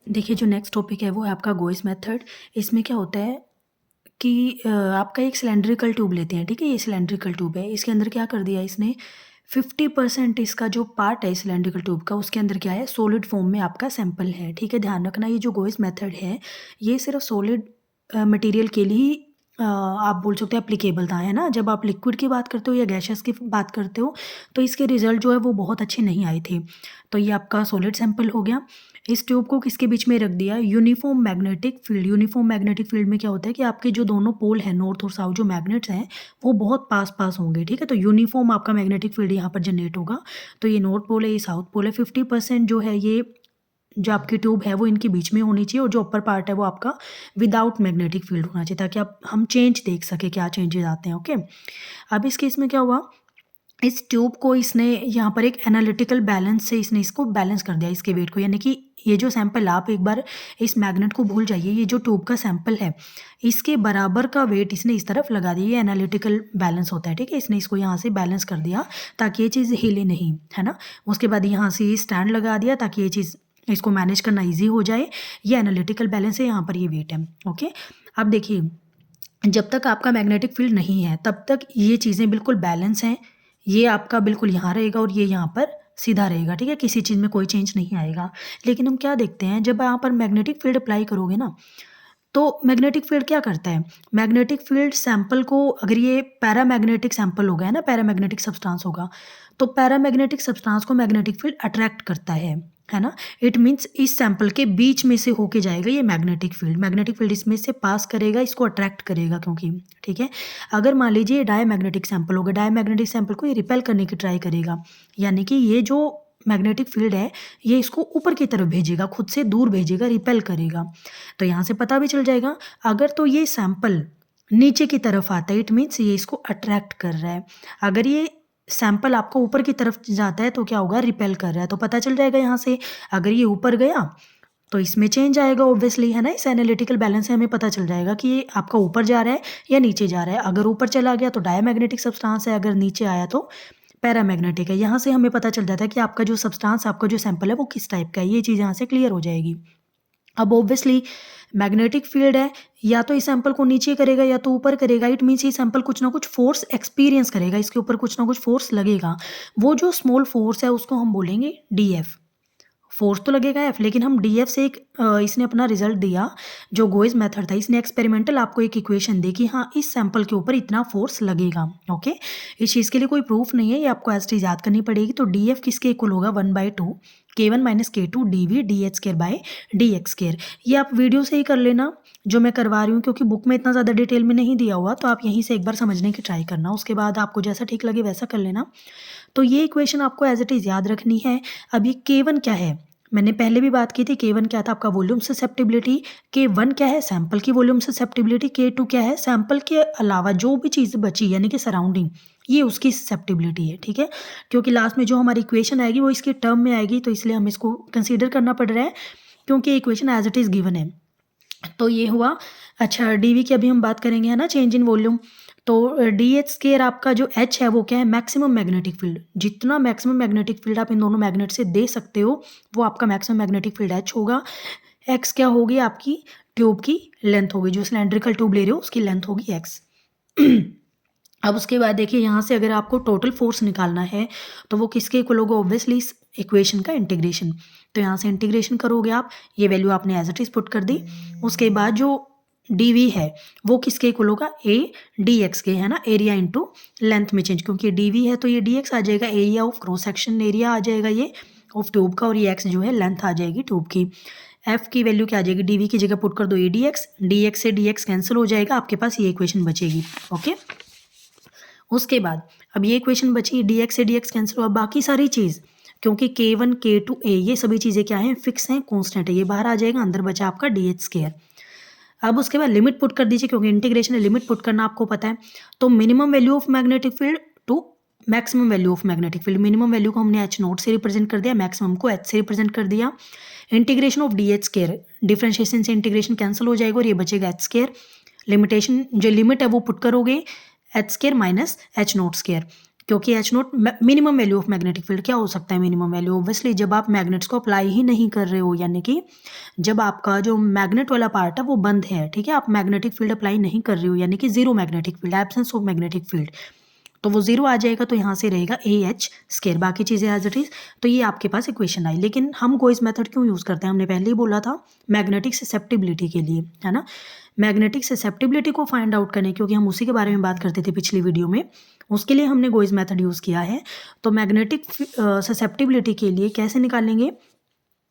देखिए, जो next topic है वो है आपका गोइस मेथड। इसमें क्या होता है कि आपका एक सिलेंड्रिकल ट्यूब लेते हैं, ठीक है? ये सिलेंड्रिकल ट्यूब है, इसके अंदर क्या कर दिया इसने, 50% इसका जो पार्ट है सिलेंड्रिकल ट्यूब का, उसके अंदर क्या है, सॉलिड फॉर्म में आपका सैंपल है, ठीक है? ध्यान रखना, ये जो गोइस मेथड है ये सिर्फ सॉलिड मटेरियल के लिए ही आप बोल सकते हैं एप्लीकेबल था, है ना? जब आप लिक्विड की बात करते हो या गैसेस की बात करते हो तो इसके रिजल्ट जो है वो बहुत अच्छे नहीं आए थे। तो ये आपका सॉलिड सैंपल हो गया। इस ट्यूब को किसके बीच में रख दिया, uniform magnetic field. Uniform magnetic field में क्या होता है कि आपके जो दोनों पोल हैं, नॉर्थ और साउथ, जो मैग्नेट्स हैं वो बहुत पास पास होंगे, ठीक है? तो यूनिफॉर्म आपका मैग्नेटिक फील्ड यहाँ पर जनरेट होगा। तो ये नॉर्थ पोल है, ये साउथ पोल है। 50% जो है ये जो आपकी ट्यूब है वो इनके बीच में होनी चाहिए, और जो अपर पार्ट है वो आपका विदाउट मैग्नेटिक फील्ड होना चाहिए, ताकि आप हम चेंज देख सके, क्या चेंजेस आते हैं। ओके, अब इस केस में क्या हुआ, इस ट्यूब को इसने यहाँ पर एक एनालिटिकल बैलेंस से इसने इसको बैलेंस कर दिया, इसके वेट को। यानी कि ये जो सैंपल, आप एक बार इस मैग्नेट को भूल जाइए, ये जो ट्यूब का सैंपल है इसके बराबर का वेट इसने इस तरफ लगा दिया। ये एनालिटिकल बैलेंस होता है, ठीक है? इसने इसको यहाँ से बैलेंस कर दिया ताकि ये चीज़ हिले नहीं, है ना? उसके बाद यहाँ से ये स्टैंड लगा दिया ताकि ये चीज़, इसको मैनेज करना ईजी हो जाए। ये एनालिटिकल बैलेंस है, यहाँ पर ये वेट है। ओके, अब देखिए, जब तक आपका मैग्नेटिक फील्ड नहीं है तब तक ये चीज़ें बिल्कुल बैलेंस हैं। ये आपका बिल्कुल यहाँ रहेगा और ये यहाँ पर सीधा रहेगा, ठीक है? किसी चीज़ में कोई चेंज नहीं आएगा। लेकिन हम क्या देखते हैं, जब यहाँ पर मैग्नेटिक फील्ड अप्लाई करोगे ना, तो मैग्नेटिक फील्ड क्या करता है, मैग्नेटिक फील्ड सैंपल को, अगर ये पैरामैग्नेटिक सैंपल होगा, है ना, पैरामैग्नेटिक सब्सटेंस होगा, तो पैरामैग्नेटिक सब्सटेंस को मैग्नेटिक फील्ड अट्रैक्ट करता है ना? इट मीन्स इस सैंपल के बीच में से होके जाएगा ये मैग्नेटिक फील्ड। मैग्नेटिक फील्ड इसमें से पास करेगा, इसको अट्रैक्ट करेगा, क्योंकि, ठीक है? अगर मान लीजिए डायमैग्नेटिक सैंपल होगा, डायमैग्नेटिक सैंपल को ये रिपेल करने की ट्राई करेगा, यानी कि ये जो मैग्नेटिक फील्ड है ये इसको ऊपर की तरफ भेजेगा, खुद से दूर भेजेगा, रिपेल करेगा। तो यहाँ से पता भी चल जाएगा, अगर तो ये सैंपल नीचे की तरफ आता है, इट मीन्स ये इसको अट्रैक्ट कर रहा है। अगर ये सैंपल आपको ऊपर की तरफ जाता है तो क्या होगा, रिपेल कर रहा है। तो पता चल जाएगा यहाँ से, अगर ये ऊपर गया तो इसमें चेंज आएगा ऑब्वियसली, है ना? इस एनालिटिकल बैलेंस से हमें पता चल जाएगा कि ये आपका ऊपर जा रहा है या नीचे जा रहा है। अगर ऊपर चला गया तो डायमैग्नेटिक सब्सटेंस है, अगर नीचे आया तो पैरामैग्नेटिक है। यहाँ से हमें पता चल जाता है कि आपका जो सब्सटेंस, आपका जो सैंपल है वो किस टाइप का है। ये चीज़ यहाँ से क्लियर हो जाएगी। अब ऑब्वियसली मैग्नेटिक फील्ड है, या तो इस सैंपल को नीचे करेगा या तो ऊपर करेगा। इट मीन्स ये सैंपल कुछ ना कुछ फोर्स एक्सपीरियंस करेगा, इसके ऊपर कुछ ना कुछ फोर्स लगेगा। वो जो स्मॉल फोर्स है उसको हम बोलेंगे डीएफ। फोर्स तो लगेगा एफ, लेकिन हम डीएफ से एक इसने अपना रिजल्ट दिया, जो गोइस मेथड था, इसने एक्सपेरिमेंटल आपको एक इक्वेशन दी कि हाँ इस सैंपल के ऊपर इतना फोर्स लगेगा। ओके, इस चीज़ के लिए कोई प्रूफ नहीं है, ये आपको एज याद करनी पड़ेगी। तो डीएफ किसके इक्वल होगा, 1/2 K1 minus K2 DV DH square by DX square. ये आप वीडियो से ही कर लेना जो मैं करवा रही हूँ, क्योंकि बुक में इतना ज़्यादा डिटेल में नहीं दिया हुआ, तो आप यहीं से एक बार समझने की ट्राई करना, उसके बाद आपको जैसा ठीक लगे वैसा कर लेना। तो ये इक्वेशन आपको एज इट इज़ याद रखनी है। अब ये K1 क्या है, मैंने पहले भी बात की थी, K1 क्या था आपका वॉल्यूम ससेप्टिबिलिटी, K1 क्या है सैंपल की वॉल्यूम ससेप्टिबिलिटी, K2 क्या है सैंपल के अलावा जो भी चीज़ बची यानी कि सराउंडिंग, ये उसकी ससेप्टिबिलिटी है, ठीक है? क्योंकि लास्ट में जो हमारी इक्वेशन आएगी वो इसके टर्म में आएगी, तो इसलिए हमें इसको कंसीडर करना पड़ रहा है, क्योंकि equation as it is given है। तो ये हुआ। अच्छा, डीवी की अभी हम बात करेंगे, है ना, चेंज इन वॉल्यूम। तो DH स्केयर आपका जो H है वो क्या है, मैक्सिमम मैग्नेटिक फील्ड। जितना मैक्सिमम मैग्नेटिक फील्ड आप इन दोनों मैग्नेट से दे सकते हो वो आपका मैक्सिमम मैग्नेटिक फील्ड H होगा। X क्या होगी, आपकी ट्यूब की लेंथ होगी, जो सिलेंड्रिकल ट्यूब ले रहे हो उसकी लेंथ होगी X। अब उसके बाद देखिए, यहाँ से अगर आपको टोटल फोर्स निकालना है तो वो किसके इक्वल होगा, ऑब्वियसली इस इक्वेशन का इंटीग्रेशन। तो यहाँ से इंटीग्रेशन करोगे आप, ये वैल्यू आपने एज इट इज पुट कर दी। उसके बाद जो dv है वो किसके इक्वल होगा, a dx के, है ना, एरिया इंटू लेंथ में चेंज, क्योंकि dv है तो ये dx आ जाएगा, area of cross section area आ जाएगा ये ऑफ ट्यूब का, और ये x जो है लेंथ आ जाएगी ट्यूब की। f की वैल्यू क्या आ जाएगी, dv की जगह पुट कर दो dx से dx कैंसिल हो जाएगा, आपके पास ये इक्वेशन बचेगी। ओके, उसके बाद अब ये इक्वेशन बची, dx से dx कैंसिल हुआ, बाकी सारी चीज़, क्योंकि K1 K2 A ये सभी चीज़ें क्या हैं, फिक्स हैं, कांस्टेंट है, ये बाहर आ जाएगा, अंदर बचा आपका DH स्क्वायर। अब उसके बाद लिमिट पुट कर दीजिए, क्योंकि इंटीग्रेशन है, लिमिट पुट करना आपको पता है। तो minimum value of magnetic field to maximum value of magnetic field, minimum value को हमने H0 से रिप्रेजेंट कर दिया, मैक्सिमम को H से रिप्रेजेंट कर दिया। Integration of DH square, differentiation से इंटीग्रेशन कैंसिल हो जाएगा और ये बचेगा H स्क्वायर। लिमिटेशन जो लिमिट है वो पुट करोगे H square minus H0 square. क्योंकि H naught minimum value of magnetic field क्या हो सकता है मिनिमम वैल्यू, ऑब्वियसली जब आप मैग्नेट्स को अप्लाई ही नहीं कर रहे हो, यानी कि जब आपका जो मैग्नेट वाला पार्ट है वो बंद है, ठीक है, आप मैग्नेटिक फील्ड अप्लाई नहीं कर रहे हो, यानी कि zero magnetic field, absence of magnetic field, तो वो जीरो आ जाएगा, तो यहाँ से रहेगा ए एच स्केयर, बाकी चीज़ें एज इट इज। तो ये आपके पास इक्वेशन आई। लेकिन हम गोइस मेथड क्यों यूज़ करते हैं, हमने पहले ही बोला था मैग्नेटिक ससेप्टिबिलिटी के लिए, है ना, मैग्नेटिक ससेप्टिबिलिटी को फाइंड आउट करने, क्योंकि हम उसी के बारे में बात करते थे पिछली वीडियो में, उसके लिए हमने गोइस मेथड यूज़ किया है। तो मैग्नेटिक ससेप्टिबिलिटी के लिए कैसे निकालेंगे,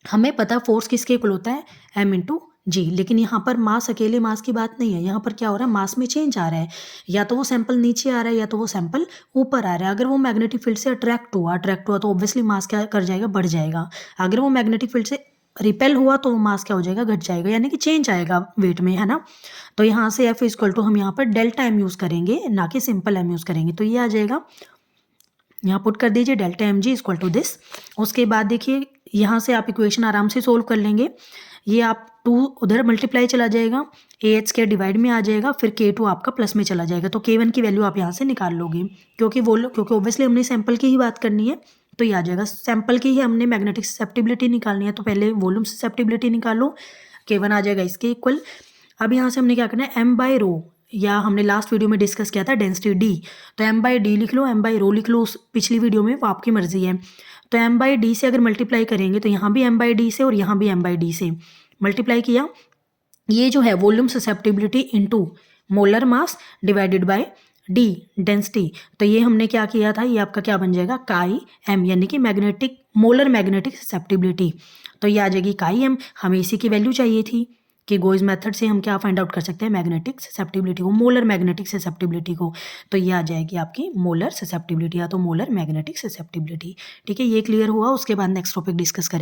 हमें पता फोर्स किसके इक्वल होता है, एम इंटू जी, लेकिन यहाँ पर मास अकेले मास की बात नहीं है, यहाँ पर क्या हो रहा है, मास में चेंज आ रहा है, या तो वो सैंपल नीचे आ रहा है या तो वो सैंपल ऊपर आ रहा है। अगर वो मैग्नेटिक फील्ड से अट्रैक्ट हुआ तो ऑब्वियसली मास क्या कर जाएगा, बढ़ जाएगा। अगर वो मैग्नेटिक फील्ड से रिपेल हुआ तो मास क्या हो जाएगा, घट जाएगा, यानी कि चेंज आएगा वेट में, है ना। तो यहाँ से एफ इक्वल टू हम यहाँ पर डेल्टा एम यूज़ करेंगे, ना कि सिंपल एम यूज़ करेंगे। तो ये आ जाएगा, यहाँ पुट कर दीजिए delta M G equal to this. उसके बाद देखिए यहाँ से आप इक्वेशन आराम से सोल्व कर लेंगे। ये आप 2 उधर मल्टीप्लाई चला जाएगा, ए एच के डिवाइड में आ जाएगा, फिर K2 आपका प्लस में चला जाएगा, तो K1 की वैल्यू आप यहाँ से निकाल लोगे, क्योंकि ऑब्वियसली हमने सैंपल की ही बात करनी है, तो ये आ जाएगा। सैंपल की ही हमने मैग्नेटिक ससेप्टिबिलिटी निकालनी है, तो पहले वॉल्यूम ससेप्टिबिलिटी निकालो, K1 आ जाएगा इसके इक्वल। अब यहाँ से हमने क्या करना है, एम बाई रो, या हमने लास्ट वीडियो में डिस्कस किया था डेंसिटी डी, तो एम बाई डी लिख लो, एम बाई रो लिख लो उस पिछली वीडियो में, वो आपकी मर्जी है। तो एम बाई डी से अगर मल्टीप्लाई करेंगे तो यहाँ भी एम बाई डी से और यहाँ भी एम बाई डी से मल्टीप्लाई किया, ये जो है volume susceptibility into molar mass divided by D density, तो ये हमने क्या किया था, ये आपका क्या बन जाएगा, काई एम, यानी कि मैग्नेटिक मोलर मैग्नेटिक ससेप्टिबिलिटी। तो ये आ जाएगी काई एम। हमें इसी की वैल्यू चाहिए थी कि गोइस मेथड से हम क्या फाइंड आउट कर सकते हैं, मैग्नेटिक ससेप्टिबिलिटी को, मोलर मैग्नेटिक ससेप्टिबिलिटी को। तो ये आ जाएगी आपकी मोलर ससेप्टिबिलिटी, या तो मोलर मैग्नेटिक ससेप्टिबिलिटी। ठीक है, ये क्लियर हुआ। उसके बाद नेक्स्ट टॉपिक डिस्कस करेंगे।